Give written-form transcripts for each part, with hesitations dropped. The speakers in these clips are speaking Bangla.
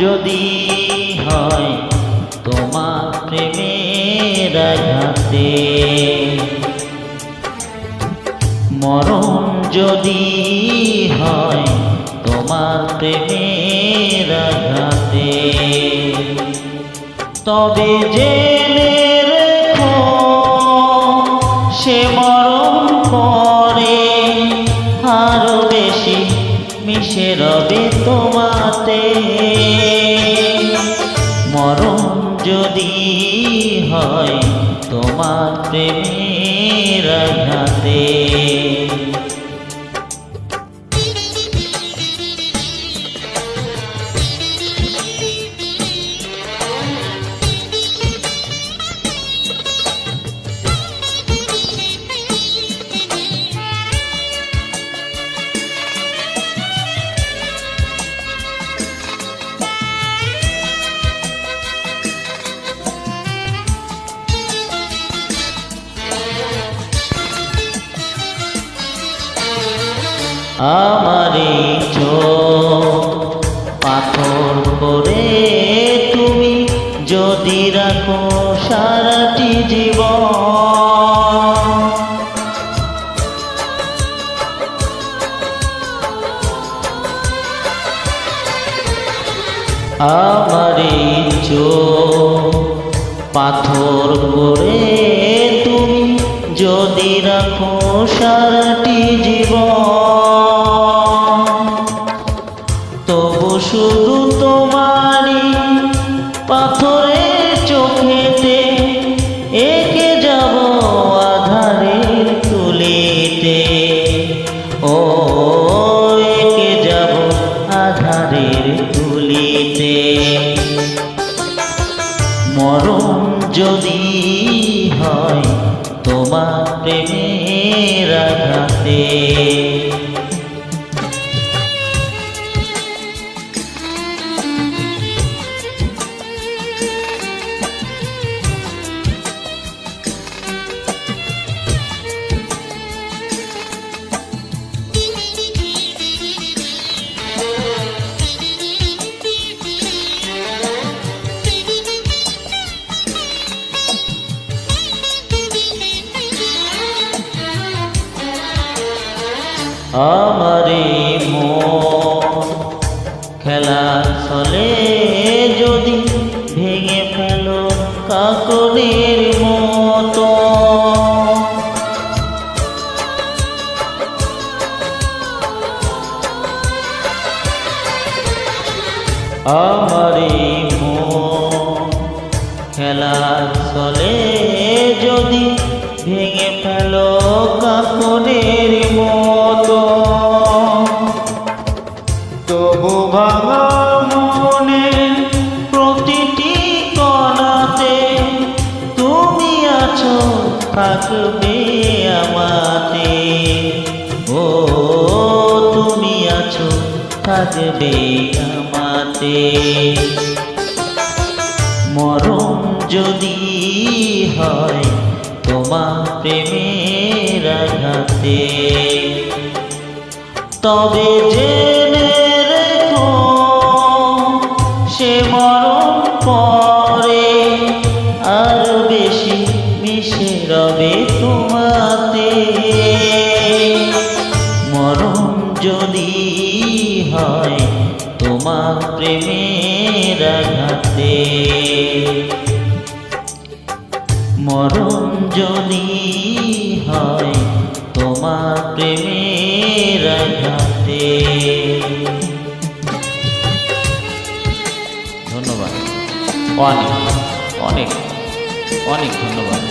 যদি হয় তোমার প্রেমের আঘাতে, মরণ যদি হয় তোমার প্রেমের আঘাতে, তবে জেনে রেখো সে মরণ পরে আরো বেশি মিশে রবে তোমাতে। মরণ যদি হয় তোমার প্রেমের আঘাতে। আমারে চোখ পাথর করে তুমি যদি রাখো সারাটি জীবন, আমারে চোখ পাথর করে তুমি যদি রাখো সারাটি জীবন, তবু শুধু তোমারই পাথরের চোখেতে এঁকে যাব আধারের তুলিতে। ও এঁকে যাব আধারের তুলিতে। মরণ যদি হয় তোমার প্রেমের আঘাতে, আমারে মন খেলার ছলে যদি ভেঙে ফেলো কাকনের মতো, আমারে মন খেলার ছলে যদি ভেঙে ফেলো কাকনের মতো, তবু ভাঙা মনে প্রতিটি কণাতে তুমি আছো থাকবে আমাতে। ও তুমি আছো থাকবে আমাতে। মরণ যদি হয় তোমার প্রেমের আঘাতে, তবে জেনে রেখো সে মরণ পরে আরো বেশি মিশে রবে তোমাতে। মরণ যদি হয় তোমার প্রেমের আঘাতে, মরণ যদি হয় তোমার প্রেমের আঘাতে। ধন্যবাদ, অনেক অনেক অনেক ধন্যবাদ।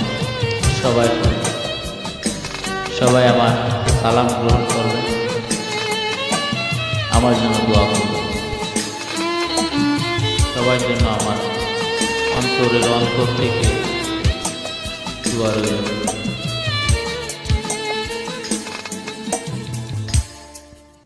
সবাই আমার সালাম গ্রহণ করবে, আমার জন্য দোয়া করবে। সবার জন্য আমার অন্তরের অন্তর থেকে দোয়া রইল।